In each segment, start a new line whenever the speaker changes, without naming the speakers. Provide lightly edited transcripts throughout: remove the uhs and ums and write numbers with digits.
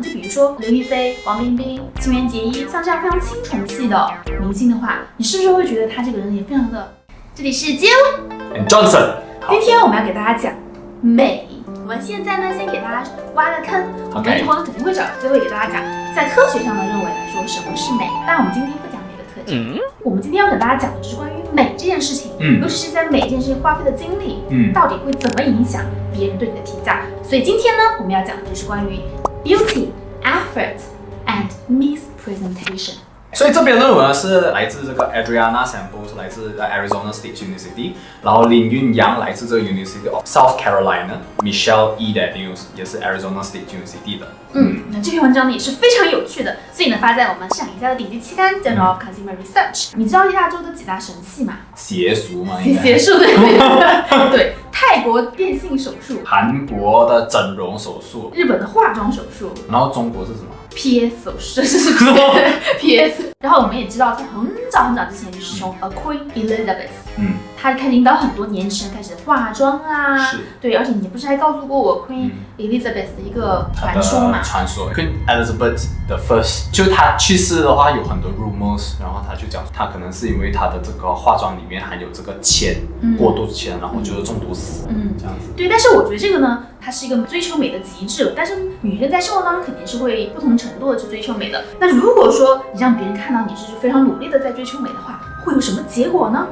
就比如说刘亦菲、王冰冰、新垣结衣，像这样非常清纯系的明星的话，你是不是会觉得他这个人也非常的？这里是 Jill
and Johnson。
今天我们要给大家讲美。我们现在呢，先给大家挖个坑，我们以后呢肯定会找机会给大家讲，在科学上的认为来说什么是美。但我们今天不讲美的特征，我们今天要跟大家讲的就是关于美这件事情，尤其是在美这件事情花费的精力，到底会怎么影响别人对你的评价。所以今天呢，我们要讲的就是关于 beauty, effort and mispresentation。
所以这篇论文呢是来自这个 Adriana Sample， 是来自 Arizona State University， 然后林韵阳来自这个 University of South Carolina，Michelle Eden 也是 Arizona State University 的。
那这篇文章呢也是非常有趣的，所以呢发在我们上一家的顶级期刊 Journal of Consumer Research。你知道亚洲的几大神器吗？
邪术吗？
邪术对对，泰国电信手术，
韩国的整容手术，
日本的化妆手术，
然后中国是什么？
PS 手术，PS。然后我们也知道，在很早很早之前，就是从 Queen Elizabeth，她开始引导很多年轻人开始化妆啊。
是。对，
而且你不是还告诉过我 Queen Elizabeth 的一个传说嘛？
传说 Queen Elizabeth the First， 就她去世的话有很多 rumors， 然后她就讲她可能是因为她的这个化妆里面含有这个铅，过度铅，然后就是中毒死，这样子。
对，但是我觉得这个呢，它是一个追求美的极致，但是女人在生活当中肯定是会不同程度的去追求美的。那如果说你让别人看到你是非常努力的在追求美的话，会有什么结果呢？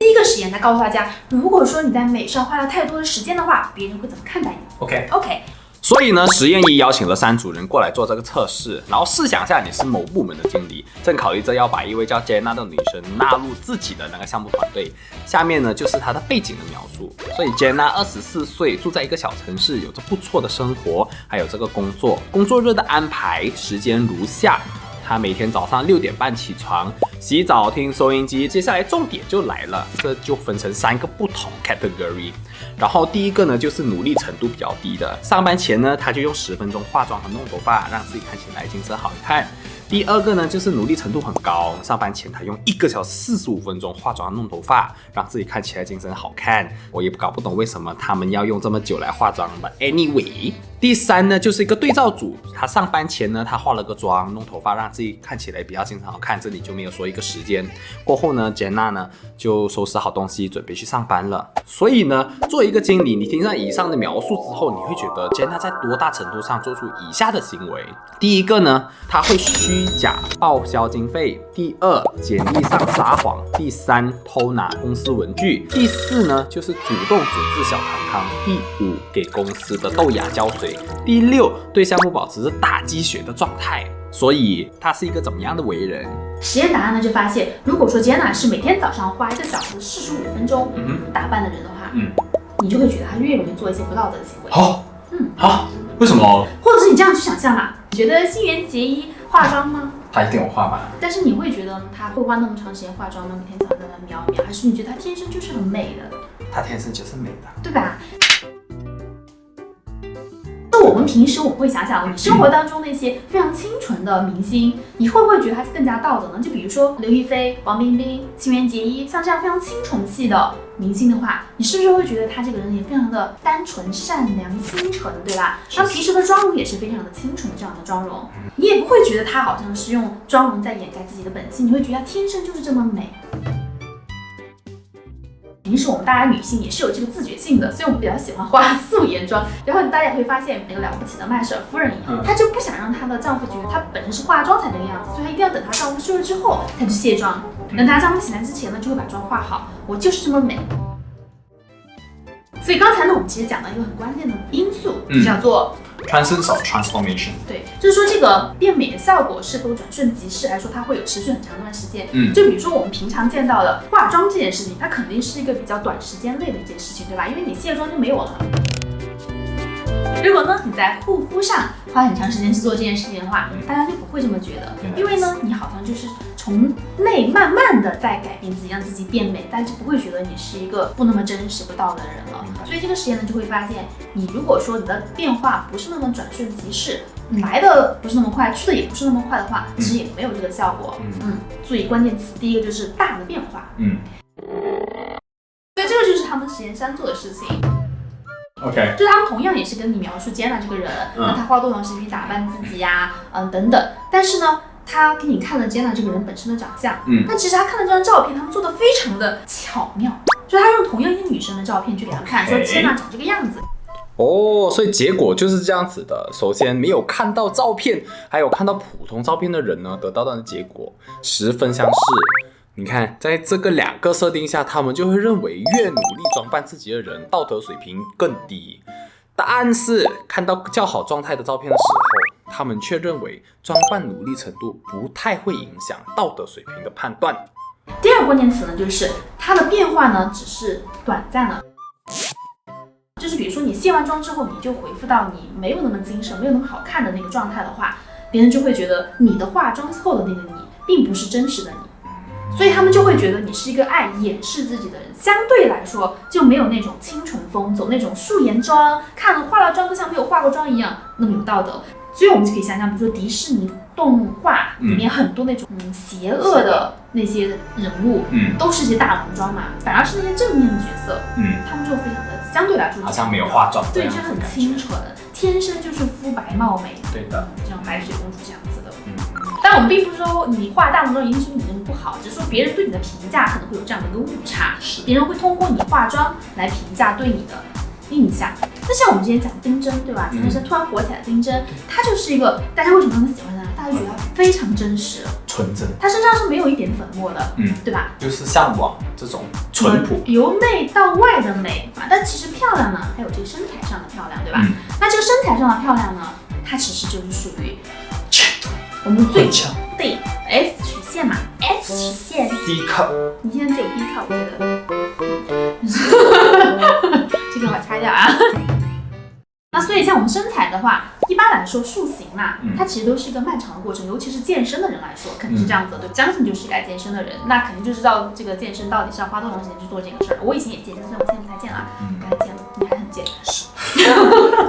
第一个实验来告诉大家，如果说你在美上花了太多的时间的话，别人会怎么看待你 ？OK。
所以呢，实验一邀请了3组人过来做这个测试，然后试想一下你是某部门的经理，正考虑着要把一位叫 Jenna 的女生纳入自己的那个项目团队。下面呢就是她的背景的描述。所以 Jenna 24岁，住在一个小城市，有着不错的生活，还有这个工作日的安排时间如下。他每天早上6点半起床，洗澡，听收音机。接下来重点就来了，这就分成3个不同 category。然后第一个呢，就是努力程度比较低的。上班前呢，他就用10分钟化妆和弄头发，让自己看起来精神好看。第二个呢，就是努力程度很高，上班前他用1个小时45分钟化妆弄头发，让自己看起来精神好看。我也搞不懂为什么他们要用这么久来化妆吧。Anyway， 第3呢，就是一个对照组，他上班前呢，他化了个妆，弄头发，让自己看起来比较精神好看。这里就没有说一个时间。过后呢 ，Jenna 呢就收拾好东西，准备去上班了。所以呢，作为一个经理，你听上以上的描述之后，你会觉得 Jenna 在多大程度上做出以下的行为？第一个呢，他会虚假报销经费；第2，简历上撒谎；第3，偷拿公司文具；第4呢，就是主动组织小堂康；第5，给公司的豆芽浇水；第6，对项目保持着打鸡血的状态。所以他是一个怎么样的为人？
实验答案呢就发现，如果说 Jenna 是每天早上花1个小时45分钟打扮的人的话，你就会觉得他越容易做一些不道德的行为。
好，为什么？
或者是你这样去想象嘛？你觉得新垣结衣化妆吗？
他一定有化吧？
但是你会觉得他会花那么长时间化妆吗？每天早上在那描一描，还是你觉得他天生就是很美的？
他天生就是美的，
对吧？我们平时会想想，你生活当中那些非常清纯的明星，你会不会觉得他更加道德呢？就比如说刘亦菲、王冰冰、新垣结衣，像这样非常清纯系的明星的话，你是不是会觉得他这个人也非常的单纯、善良、清纯，对吧？他平时的妆容也是非常的清纯的这样的妆容，你也不会觉得他好像是用妆容在掩盖自己的本性，你会觉得他天生就是这么美。平时我们大家女性也是有这个自觉性的，所以我们比较喜欢画素颜妆。然后大家也会发现，那个了不起的麦舍尔夫人一样，她就不想让她的丈夫觉得她本身是化妆才那个样子，所以她一定要等她丈夫睡了之后，她去卸妆。等她丈夫醒来之前呢，就会把妆化好。我就是这么美。所以刚才呢，我们其实讲到一个很关键的因素，叫做
Transcendence of transformation。
对，就是说这个变美的效果是否转瞬即逝，还是说它会有持续很长一段时间？就比如说我们平常见到的化妆这件事情，它肯定是一个比较短时间内的一件事情，对吧？因为你卸妆就没有了。如果呢你在护肤上花很长时间去做这件事情的话，大家就不会这么觉得，因为呢你好像就是从内慢慢的在改变自己，让自己变美，大家就不会觉得你是一个不那么真实、不道德的人了。所以这个实验呢就会发现，你如果说你的变化不是那么转瞬即逝，来的不是那么快，去的也不是那么快的话，其实也没有这个效果。注意关键词，第一个就是大的变化。所以这个就是他们实验3做的事情。
OK，
就是他们同样也是跟你描述Jenna这个人，那他花多长时间去打扮自己呀，等等。但是呢，他给你看了Jenna这个人本身的长相，但其实他看了这张照片，他们做的非常的巧妙，就是他用同样一个女生的照片去给他看，说Jenna长这个样子。
所以结果就是这样子的。首先，没有看到照片，还有看到普通照片的人呢，得到的结果十分相似。你看，在这个2个设定下，他们就会认为越努力装扮自己的人，道德水平更低。但是看到较好状态的照片的时候，他们却认为装扮努力程度不太会影响道德水平的判断。
第二个关键词呢，就是它的变化呢，只是短暂的。就是比如说你卸完妆之后，你就恢复到你没有那么精神、没有那么好看的那个状态的话，别人就会觉得你的化妆后的那个你，并不是真实的你，所以他们就会觉得你是一个爱掩饰自己的人。相对来说，就没有那种清纯风，走那种素颜妆，看了化了妆都像没有化过妆一样那么有道德。所以我们就可以想想，比如说迪士尼动画里面很多那种邪恶的那些人物，都是一些大浓妆嘛，反而是那些正面的角色，他们就非常的相对来说
好像没有化妆，
对，就很清纯，天生就是肤白貌美，
对的，
就像白雪公主这样子的。但我们并不是说你化大浓妆一定是你人不好，只是说别人对你的评价可能会有这样的一个误差，别人会通过你化妆来评价对你的印象。那像我们之前讲丁真，对吧？前段时间突然火起来的丁真，她就是一个大家为什么那么喜欢她？大家觉得她非常真实、
纯真，
她身上是没有一点粉末的，对吧？
就是向往这种淳朴，
由内到外的美嘛。但其实漂亮呢，还有这个身材上的漂亮，对吧？那这个身材上的漂亮呢，它其实就是属于我们最对 S 曲线嘛 ，S 曲线
D cup，
你现在只有 B cup， 我觉得，这个我拆掉啊。那所以像我们身材的话，一般来说塑形嘛，它其实都是一个漫长的过程，尤其是健身的人来说，肯定是这样子的。对，张信就是一个爱健身的人，那肯定就知道这个健身到底是要花多长时间去做这个事儿。我以前也健身，虽然我现在不太健了，不太健了，你还很健。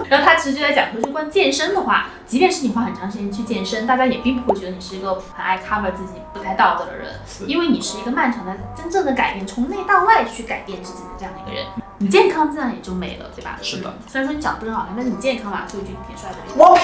然后他其实就在讲说，就关于健身的话，即便是你花很长时间去健身，大家也并不会觉得你是一个很爱 cover 自己、不太道德的人，因为你是一个漫长的、真正的改变，从内到外去改变自己的这样的一个人。你健康自然也就美了，对吧？
是的。
虽然说你长得不是很好看，但是你健康嘛，所以就挺帅的。
我呸！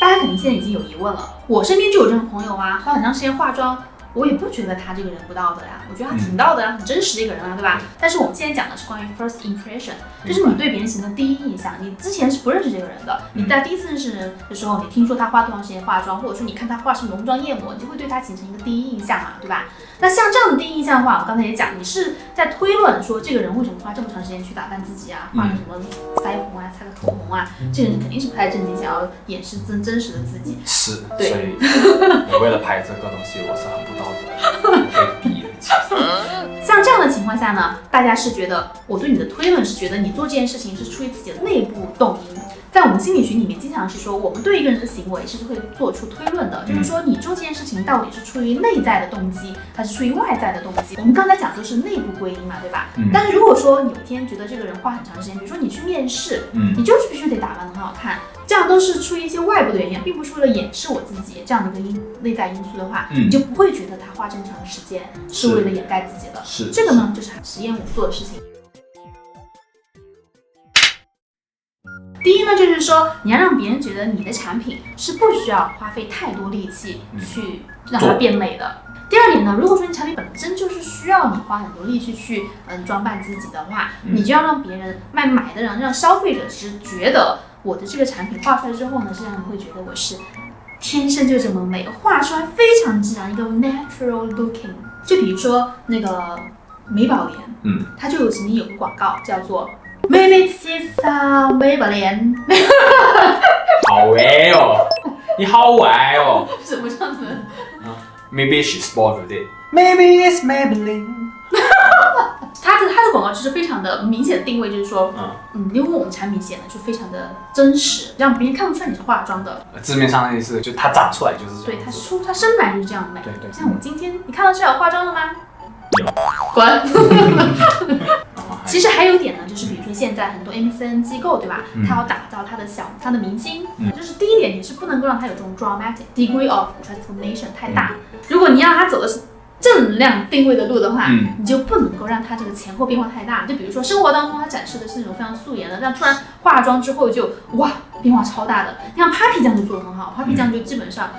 大家肯定现在已经有疑问了，我身边就有这种朋友啊，花很长时间化妆。我也不觉得他这个人不道德呀，我觉得他挺道德呀，很真实的一个人啊，对吧？但是我们现在讲的是关于 first impression， 就是你对别人形成的第一印象。你之前是不认识这个人的，你在第一次认识人的时候，你听说他花多长时间化妆，或者说你看他画是浓妆艳抹，你就会对他形成一个第一印象嘛，对吧？那像这样的第一印象的话，我刚才也讲，你是在推论说这个人为什么花这么长时间去打扮自己啊，画个什么腮红啊，擦个口红啊，这个人肯定是不太正经，想要掩饰真实的自己。
是，
对，
所以我为了拍这个东西，我是很不道德的，我被逼的。其实，
像这样的情况下呢，大家是觉得我对你的推论是觉得你做这件事情是出于自己的内部动因。在我们心理学里面，经常是说我们对一个人的行为是会做出推论的，就是说你做这件事情到底是出于内在的动机，还是出于外在的动机。我们刚才讲的是内部归因嘛，对吧？但是如果说你有一天觉得这个人花很长时间，比如说你去面试，你就是必须得打扮得很好看，这样都是出于一些外部的原因，并不是为了掩饰我自己这样的一个内在因素的话，你就不会觉得他花这么长的时间是为了掩盖自己的。
是
这个呢，就是实验我们做的事情。第一呢，就是说你要让别人觉得你的产品是不需要花费太多力气去让它变美的。第二点呢，如果说你产品本身就是需要你花很多力气去装扮自己的话，你就要让别人买的人，让消费者是觉得我的这个产品画出来之后呢，是让人会觉得我是天生就这么美，画出来非常自然，一个 natural looking。就比如说那个美宝莲，它就曾经有个广告叫做Maybe she's a Maybelline
好歪哦，你好歪哦。
什么样子
？Maybe she's born with it. Maybe it's Maybelline.
它的广告就是非常的明显的定位，就是说，因为我们产品显得就非常的真实，让别人看不出来你是化妆的。
字面上的意思，就它长出来就是这样。
对，它生来就是这样美。
对。
像我今天，你看到是有化妆的吗？
有。
滚。其实还有一点呢，就是比如说现在很多 MCN 机构，对吧？它要打造它的明星，就是第一点，你是不能够让它有这种 dramatic degree of transformation 太大。如果你让它走的是正能量定位的路的话，你就不能够让它这个前后变化太大。就比如说生活当中它展示的是那种非常素颜的，但突然化妆之后就哇变化超大的。你看 Papi 酱就做得很好，Papi 酱就基本上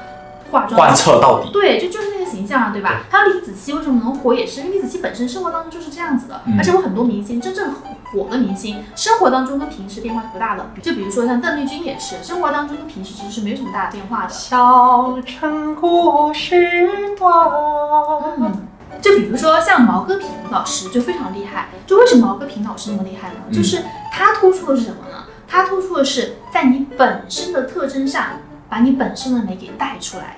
化妆
贯彻到底，
对，就是那个形象啊，对吧？还有李子柒为什么能火，也是因为李子柒本身生活当中就是这样子的，而且有很多明星真正火的明星，生活当中跟平时变化是不大的。就比如说像邓丽君也是，生活当中跟平时其实是没有什么大的变化的。
小城故事短。
就比如说像毛戈平老师就非常厉害，就为什么毛戈平老师那么厉害呢？就是他突出的是什么呢？他突出的是在你本身的特征上，把你本身的美给带出来。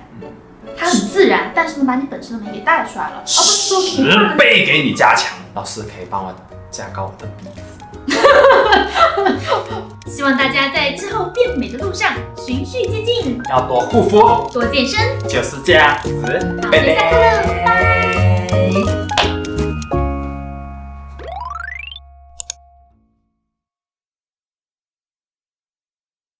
它很自然，但是能把你本身的美给带出来了，而不是说
10倍给你加强。老师可以帮我加高我的鼻子。
希望大家在之后变美的路上循序渐进，
要多护肤，
多健身，
就是这样子。
好，下课了，拜。